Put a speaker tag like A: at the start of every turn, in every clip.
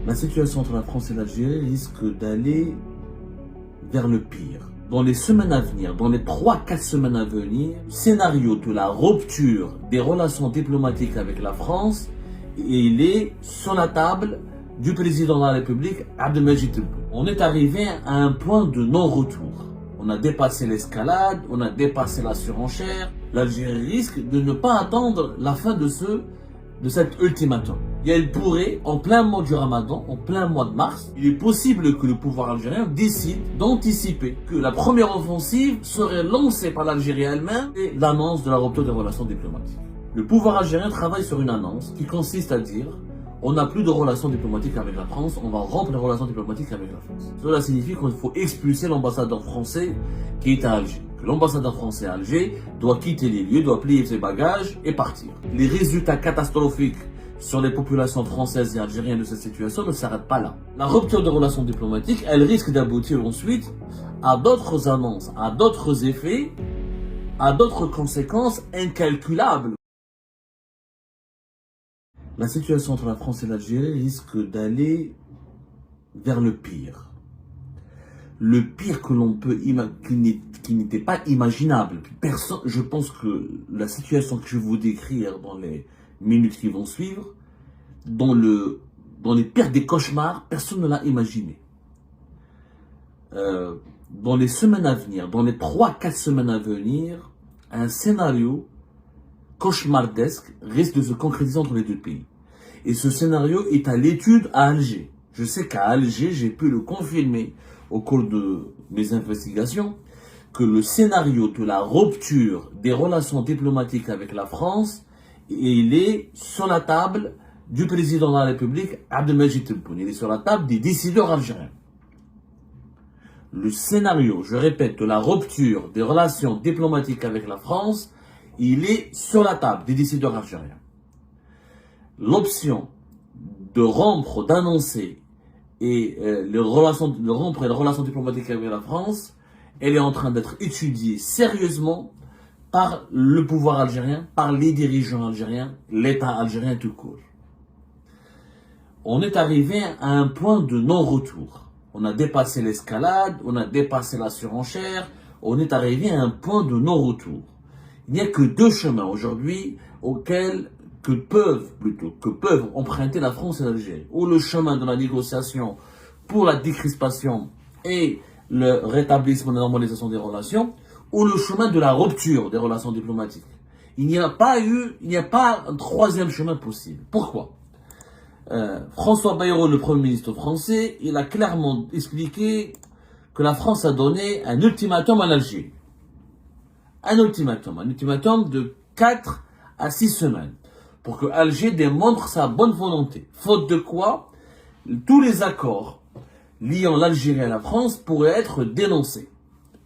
A: La situation entre la France et l'Algérie risque d'aller vers le pire. Dans les semaines à venir, dans les 3-4 semaines à venir, le scénario de la rupture des relations diplomatiques avec la France, il est sur la table du président de la République, Abdelmadjid Tebboune. On est arrivé à un point de non-retour. On a dépassé l'escalade, on a dépassé la surenchère. L'Algérie risque de ne pas attendre la fin de cet ultimatum. Et elle pourrait, en plein mois du Ramadan, en plein mois de mars, il est possible que le pouvoir algérien décide d'anticiper que la première offensive serait lancée par l'Algérie elle-même et l'annonce de la rupture des relations diplomatiques. Le pouvoir algérien travaille sur une annonce qui consiste à dire on n'a plus de relations diplomatiques avec la France, on va rompre les relations diplomatiques avec la France. Cela signifie qu'il faut expulser l'ambassadeur français qui est à Alger. Que l'ambassadeur français à Alger doit quitter les lieux, doit plier ses bagages et partir. Les résultats catastrophiques sur les populations françaises et algériennes de cette situation ne s'arrêtent pas là. La rupture de relations diplomatiques, elle risque d'aboutir ensuite à d'autres annonces, à d'autres effets, à d'autres conséquences incalculables. La situation entre la France et l'Algérie risque d'aller vers le pire. Le pire que l'on peut qui n'était pas imaginable. Personne, je pense que la situation que je vais vous décrire dans les minutes qui vont suivre, dans les pires des cauchemars, personne ne l'a imaginé. Dans les semaines à venir, dans les 3-4 semaines à venir, un scénario cauchemardesque risque de se concrétiser entre les deux pays. Et ce scénario est à l'étude à Alger. Je sais qu'à Alger, j'ai pu le confirmer au cours de mes investigations, que le scénario de la rupture des relations diplomatiques avec la France, il est sur la table du président de la République, Abdelmadjid Tebboune. Il est sur la table des décideurs algériens. Le scénario, je répète, de la rupture des relations diplomatiques avec la France, il est sur la table des décideurs algériens. L'option de rompre, d'annoncer de rompre les relations diplomatiques avec la France, elle est en train d'être étudiée sérieusement par le pouvoir algérien, par les dirigeants algériens, l'État algérien tout court. On est arrivé à un point de non-retour. On a dépassé l'escalade, on a dépassé la surenchère, on est arrivé à un point de non-retour. Il n'y a que deux chemins aujourd'hui que peuvent emprunter la France et l'Algérie. Ou le chemin de la négociation pour la décrispation et le rétablissement de la normalisation des relations, ou le chemin de la rupture des relations diplomatiques. Il n'y a pas un troisième chemin possible. Pourquoi ? François Bayrou, le Premier ministre français, il a clairement expliqué que la France a donné un ultimatum à l'Algérie. Un ultimatum de 4 à 6 semaines, pour que Alger démontre sa bonne volonté. Faute de quoi, tous les accords liant l'Algérie à la France pourraient être dénoncés.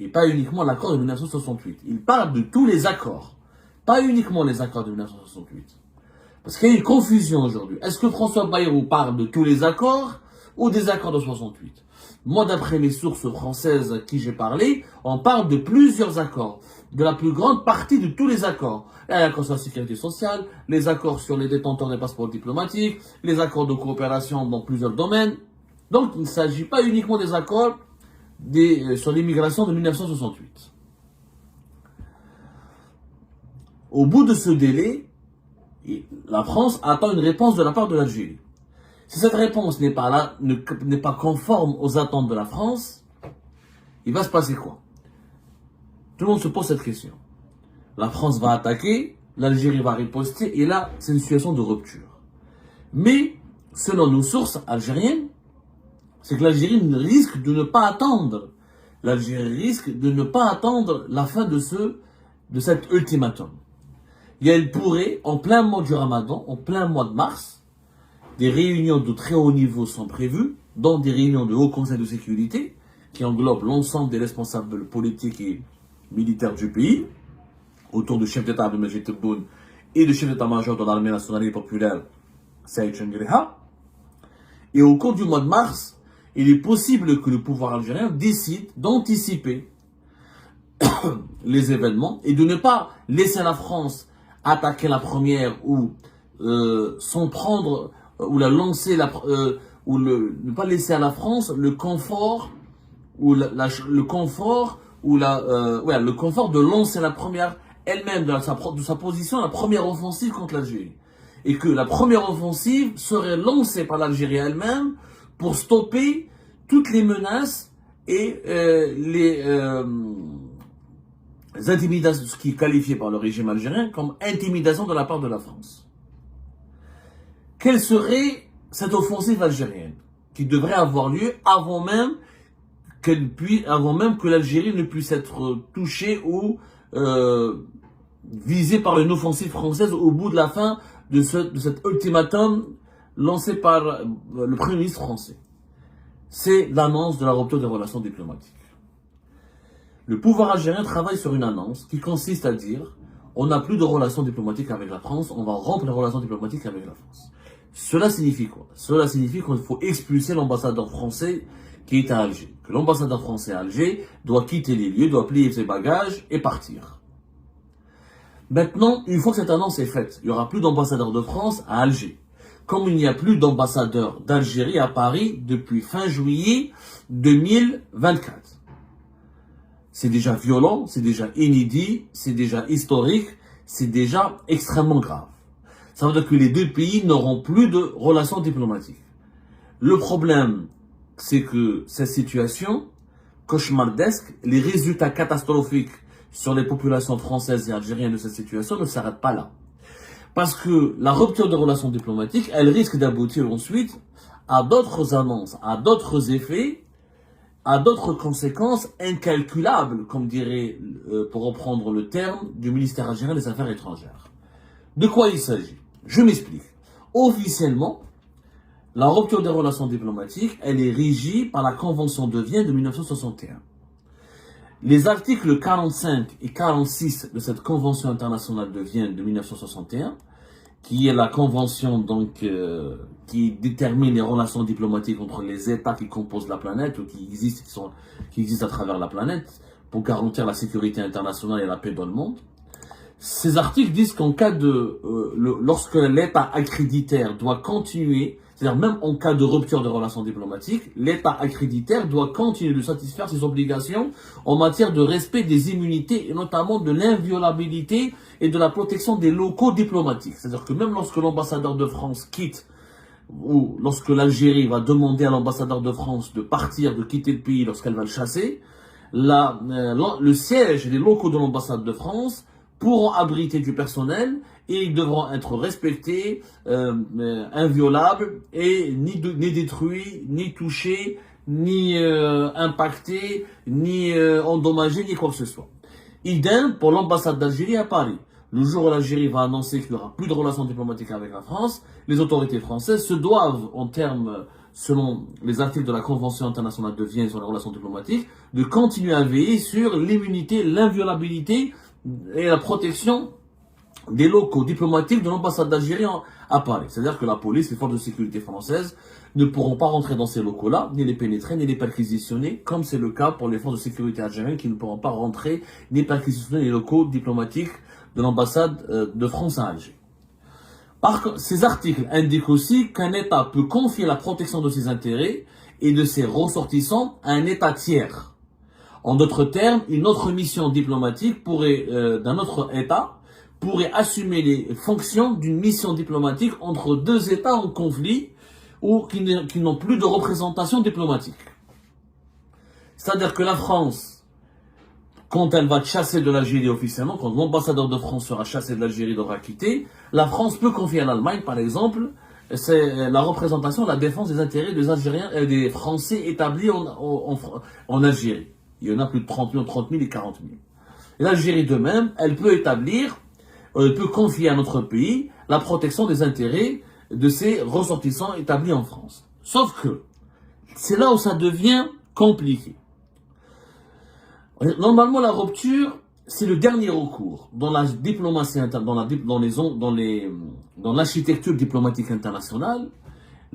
A: Et pas uniquement l'accord de 1968. Il parle de tous les accords, pas uniquement les accords de 1968. Parce qu'il y a une confusion aujourd'hui. Est-ce que François Bayrou parle de tous les accords ou des accords de 68 ? Moi, d'après les sources françaises à qui j'ai parlé, on parle de plusieurs accords, de la plus grande partie de tous les accords. Il y a l'accord sur la sécurité sociale, les accords sur les détenteurs des passeports diplomatiques, les accords de coopération dans plusieurs domaines. Donc, il ne s'agit pas uniquement des accords sur l'immigration de 1968. Au bout de ce délai, la France attend une réponse de la part de l'Algérie. Si cette réponse n'est pas conforme aux attentes de la France, il va se passer quoi? Tout le monde se pose cette question. La France va attaquer, l'Algérie va riposter, et là, c'est une situation de rupture. Mais, selon nos sources algériennes, c'est que l'Algérie risque de ne pas attendre. L'Algérie risque de ne pas attendre la fin de cet ultimatum. Et elle pourrait, en plein mois du Ramadan, en plein mois de mars, des réunions de très haut niveau sont prévues, dont des réunions de haut conseil de sécurité, qui englobent l'ensemble des responsables politiques et militaires du pays, autour du chef d'État Abdelmadjid Tebboune et du chef d'état-major de l'armée nationale et populaire, Saïd Chengriha. Et au cours du mois de mars, il est possible que le pouvoir algérien décide d'anticiper les événements et de ne pas laisser la France attaquer la première ou s'en prendre ou la lancer ou ne pas laisser à la France le confort ou le confort ou le confort de lancer la première elle-même de sa position la première offensive contre l'Algérie, et que la première offensive serait lancée par l'Algérie elle-même pour stopper toutes les menaces et les intimidations, ce qui est qualifié par le régime algérien comme intimidation de la part de la France. Quelle serait cette offensive algérienne qui devrait avoir lieu avant même que l'Algérie ne puisse être touchée ou visée par une offensive française au bout de la fin de cet ultimatum lancé par le Premier ministre français? C'est l'annonce de la rupture des relations diplomatiques. Le pouvoir algérien travaille sur une annonce qui consiste à dire: on n'a plus de relations diplomatiques avec la France, on va rompre les relations diplomatiques avec la France. Cela signifie quoi? Cela signifie qu'il faut expulser l'ambassadeur français qui est à Alger. Que l'ambassadeur français à Alger doit quitter les lieux, doit plier ses bagages et partir. Maintenant, une fois que cette annonce est faite, il n'y aura plus d'ambassadeur de France à Alger. Comme il n'y a plus d'ambassadeur d'Algérie à Paris depuis fin juillet 2024. C'est déjà violent, c'est déjà inédit, c'est déjà historique, c'est déjà extrêmement grave. Ça veut dire que les deux pays n'auront plus de relations diplomatiques. Le problème, c'est que cette situation cauchemardesque, les résultats catastrophiques sur les populations françaises et algériennes de cette situation ne s'arrêtent pas là. Parce que la rupture de relations diplomatiques, elle risque d'aboutir ensuite à d'autres annonces, à d'autres effets, à d'autres conséquences incalculables, comme dirait, pour reprendre le terme, du ministère algérien des Affaires étrangères. De quoi il s'agit? Je m'explique. Officiellement, la rupture des relations diplomatiques, elle est régie par la Convention de Vienne de 1961. Les articles 45 et 46 de cette Convention internationale de Vienne de 1961, qui est la convention donc qui détermine les relations diplomatiques entre les États qui composent la planète ou qui existent à travers la planète pour garantir la sécurité internationale et la paix dans le monde. Ces articles disent qu'en cas de lorsque l'État accréditaire doit continuer, c'est-à-dire même en cas de rupture de relations diplomatiques, l'État accréditaire doit continuer de satisfaire ses obligations en matière de respect des immunités et notamment de l'inviolabilité et de la protection des locaux diplomatiques. C'est-à-dire que même lorsque l'ambassadeur de France quitte ou lorsque l'Algérie va demander à l'ambassadeur de France de partir, de quitter le pays lorsqu'elle va le chasser, le siège et les locaux de l'ambassade de France pourront abriter du personnel et ils devront être respectés, inviolables et ni détruits, ni touchés, ni impactés, ni endommagés, ni quoi que ce soit. Idem pour l'ambassade d'Algérie à Paris. Le jour où l'Algérie va annoncer qu'il n'y aura plus de relations diplomatiques avec la France, les autorités françaises se doivent, en termes, selon les articles de la Convention internationale de Vienne sur les relations diplomatiques, de continuer à veiller sur l'immunité, l'inviolabilité et la protection des locaux diplomatiques de l'ambassade d'Algérie à Paris. C'est-à-dire que la police, les forces de sécurité françaises ne pourront pas rentrer dans ces locaux-là, ni les pénétrer, ni les perquisitionner, comme c'est le cas pour les forces de sécurité algériennes qui ne pourront pas rentrer ni perquisitionner les locaux diplomatiques de l'ambassade de France à Alger. Par contre, ces articles indiquent aussi qu'un État peut confier la protection de ses intérêts et de ses ressortissants à un État tiers. En d'autres termes, une autre mission diplomatique d'un autre État pourrait assumer les fonctions d'une mission diplomatique entre deux États en conflit ou qui n'ont plus de représentation diplomatique. C'est-à-dire que la France, quand elle va chasser de l'Algérie officiellement, quand l'ambassadeur de France sera chassé de l'Algérie, devra quitter, la France peut confier à l'Allemagne, par exemple, c'est la représentation, la défense des intérêts des Algériens et des Français établis en Algérie. Il y en a plus de 30 000 et 40 000. Et l'Algérie de même, elle peut confier à notre pays la protection des intérêts de ses ressortissants établis en France. Sauf que, c'est là où ça devient compliqué. Normalement, la rupture, c'est le dernier recours dans la diplomatie dans l'architecture diplomatique internationale.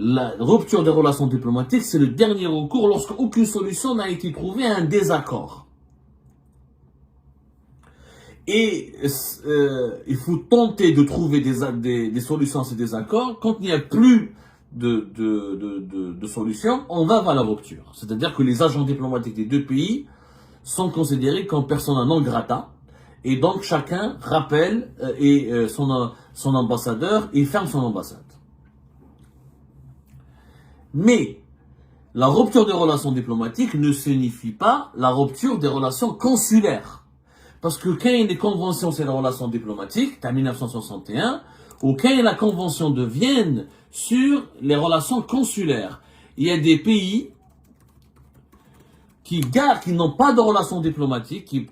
A: La rupture des relations diplomatiques, c'est le dernier recours lorsqu'aucune solution n'a été trouvée à un désaccord. Et il faut tenter de trouver des solutions à ces désaccords quand il n'y a plus de solution, on va vers la rupture. C'est-à-dire que les agents diplomatiques des deux pays sont considérés comme persona non grata, et donc chacun rappelle son ambassadeur et ferme son ambassade. Mais la rupture des relations diplomatiques ne signifie pas la rupture des relations consulaires. Parce que quand il y a des conventions sur les relations diplomatiques, en 1961, ou quand il y a la convention de Vienne sur les relations consulaires, il y a des pays qui n'ont pas de relations diplomatiques, qui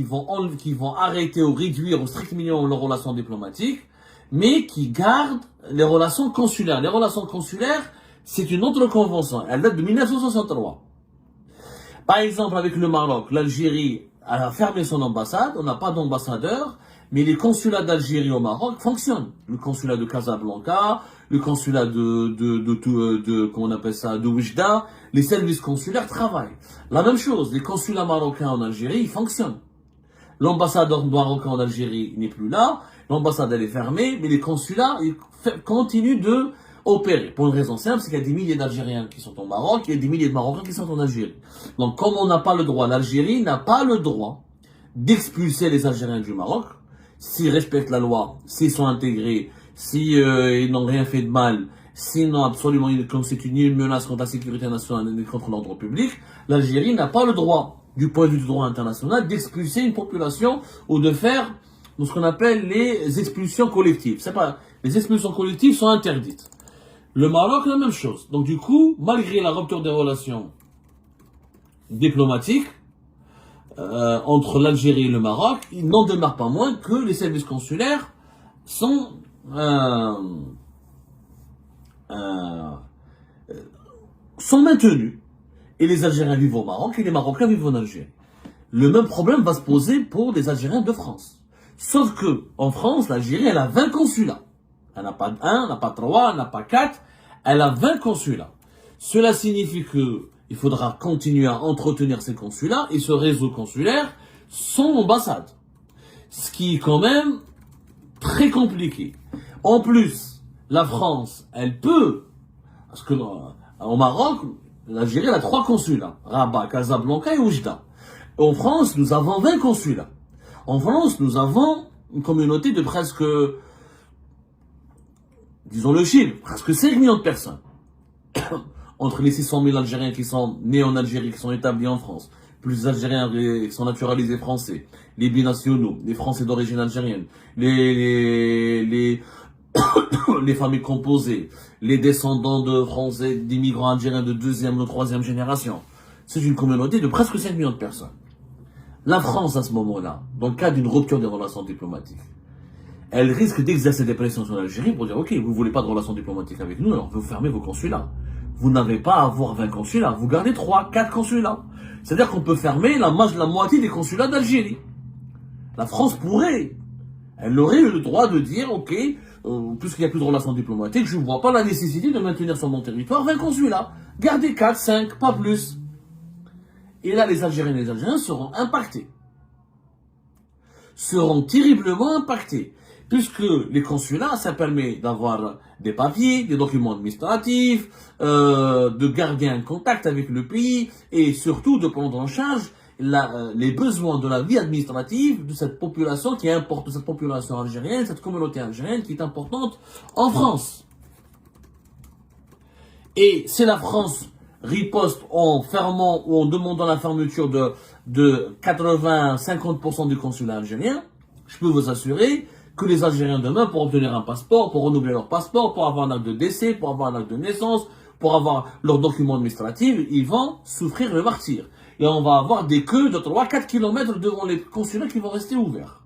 A: vont arrêter ou réduire au strict minimum leurs relations diplomatiques, mais qui gardent les relations consulaires. Les relations consulaires, c'est une autre convention. Elle date de 1963. Par exemple, avec le Maroc, l'Algérie a fermé son ambassade, on n'a pas d'ambassadeur, mais les consulats d'Algérie au Maroc fonctionnent. Le consulat de Casablanca, le consulat comment on appelle ça, de Oujda, les services consulaires travaillent. La même chose, les consulats marocains en Algérie, ils fonctionnent. L'ambassadeur marocain en Algérie n'est plus là, l'ambassade elle est fermée, mais les consulats ils continuent de opérer. Pour une raison simple, c'est qu'il y a des milliers d'Algériens qui sont au Maroc, et des milliers de Marocains qui sont en Algérie. Donc comme on n'a pas le droit, l'Algérie n'a pas le droit d'expulser les Algériens du Maroc, s'ils respectent la loi, s'ils sont intégrés, ils n'ont rien fait de mal, s'ils n'ont absolument constitué ni une menace contre la sécurité nationale ni contre l'ordre public, l'Algérie n'a pas le droit, du point de vue du droit international, d'expulser une population ou de faire ce qu'on appelle les expulsions collectives. Les expulsions collectives sont interdites. Le Maroc, la même chose. Donc du coup, malgré la rupture des relations diplomatiques entre l'Algérie et le Maroc, il n'en demeure pas moins que les services consulaires sont maintenus. Et les Algériens vivent au Maroc et les Marocains vivent en Algérie. Le même problème va se poser pour les Algériens de France. Sauf que, en France, l'Algérie, elle a 20 consulats. Elle n'a pas 1, elle n'a pas 3, elle n'a pas 4, elle a 20 consulats. Cela signifie que il faudra continuer à entretenir ces consulats et ce réseau consulaire, son ambassade. Ce qui est quand même très compliqué. En plus, la France, elle peut, parce que au Maroc, l'Algérie elle a 3 consulats, Rabat, Casablanca et Oujda. En France, nous avons 20 consulats. En France, nous avons une communauté de presque, disons le chiffre, presque 5 millions de personnes. Entre les 600 000 Algériens qui sont nés en Algérie, qui sont établis en France, plus les Algériens qui sont naturalisés français, les binationaux, les Français d'origine algérienne, les familles composées, les descendants de Français, d'immigrants algériens de 2e ou 3e génération. C'est une communauté de presque 5 millions de personnes. La France, à ce moment-là, dans le cas d'une rupture des relations diplomatiques, elle risque d'exercer des pressions sur l'Algérie pour dire, ok, vous voulez pas de relations diplomatiques avec nous, alors vous fermez vos consulats. Vous n'avez pas à avoir 20 consulats, vous gardez 3, 4 consulats. C'est-à-dire qu'on peut fermer la moitié des consulats d'Algérie. La France pourrait, elle aurait eu le droit de dire, ok, puisqu'il n'y a plus de relations diplomatiques, je ne vois pas la nécessité de maintenir sur mon territoire 20 consulats. Gardez 4, 5, pas plus. Et là, les Algériens et les Algériens seront impactés. Seront terriblement impactés. Puisque les consulats, ça permet d'avoir des papiers, des documents administratifs, de garder un contact avec le pays et surtout de prendre en charge les besoins de la vie administrative de cette population qui est importante, de cette population algérienne, cette communauté algérienne qui est importante en France. Et c'est la France riposte en fermant ou en demandant la fermeture de 80-50% du consulat algérien, je peux vous assurer que les Algériens demain, pour obtenir un passeport, pour renouveler leur passeport, pour avoir un acte de décès, pour avoir un acte de naissance, pour avoir leurs documents administratifs, ils vont souffrir le martyre. Et on va avoir des queues de 3-4 km devant les consulats qui vont rester ouverts.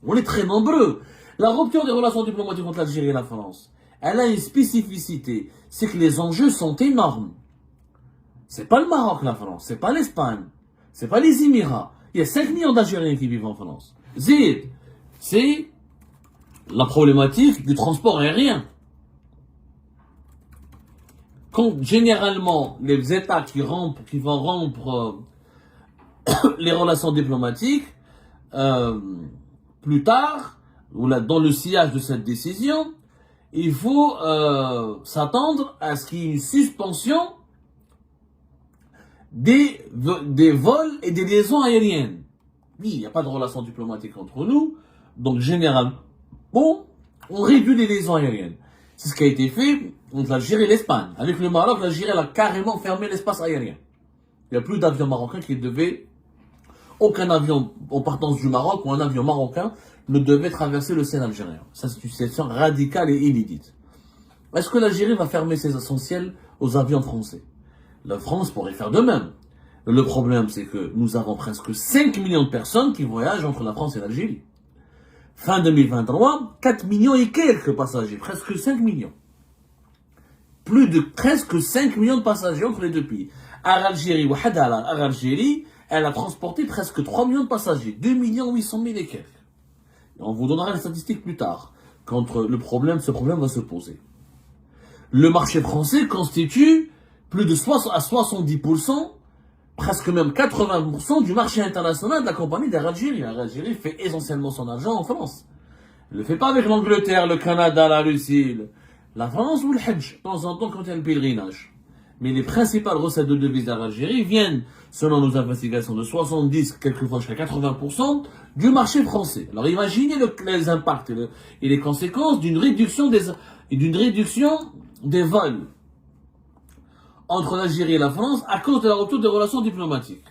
A: On est très nombreux. La rupture des relations diplomatiques entre l'Algérie et la France, elle a une spécificité, c'est que les enjeux sont énormes. C'est pas le Maroc, la France, c'est pas l'Espagne, c'est pas les Émirats. Il y a 5 millions d'Algériens qui vivent en France. Zid, c'est la problématique du transport aérien. Quand généralement les États qui vont rompre les relations diplomatiques, plus tard, ou là, dans le sillage de cette décision, il faut s'attendre à ce qu'il y ait une suspension des vols et des liaisons aériennes. Oui, il n'y a pas de relation diplomatique entre nous, donc généralement, on réduit les liaisons aériennes. C'est ce qui a été fait entre l'Algérie et l'Espagne. Avec le Maroc, l'Algérie a carrément fermé l'espace aérien. Il n'y a plus d'avions marocains qui devaient... Aucun avion en partance du Maroc ou un avion marocain ne devait traverser le ciel algérien. Ça, c'est une situation radicale et inédite. Est-ce que l'Algérie va fermer ses essentiels aux avions français? La France pourrait faire de même. Le problème, c'est que nous avons presque 5 millions de personnes qui voyagent entre la France et l'Algérie. Fin 2023, 4 millions et quelques passagers, presque 5 millions. Plus de presque 5 millions de passagers entre les deux pays. Algérie, Algérie, elle a transporté presque 3 millions de passagers, 2 800 000 et quelques. On vous donnera les statistiques plus tard, quand ce problème va se poser. Le marché français constitue plus de 70%, presque même 80% du marché international de la compagnie d'Air Algérie. Air Algérie fait essentiellement son argent en France. Elle ne le fait pas avec l'Angleterre, le Canada, la Russie, la France ou le Hajj, de temps en temps quand il y a le pèlerinage. Mais les principales recettes de devises d'Air Algérie viennent, selon nos investigations, de 70, quelquefois jusqu'à 80% du marché français. Alors imaginez les impacts et les conséquences d'une réduction des vols entre l'Algérie et la France à cause de la rupture des relations diplomatiques.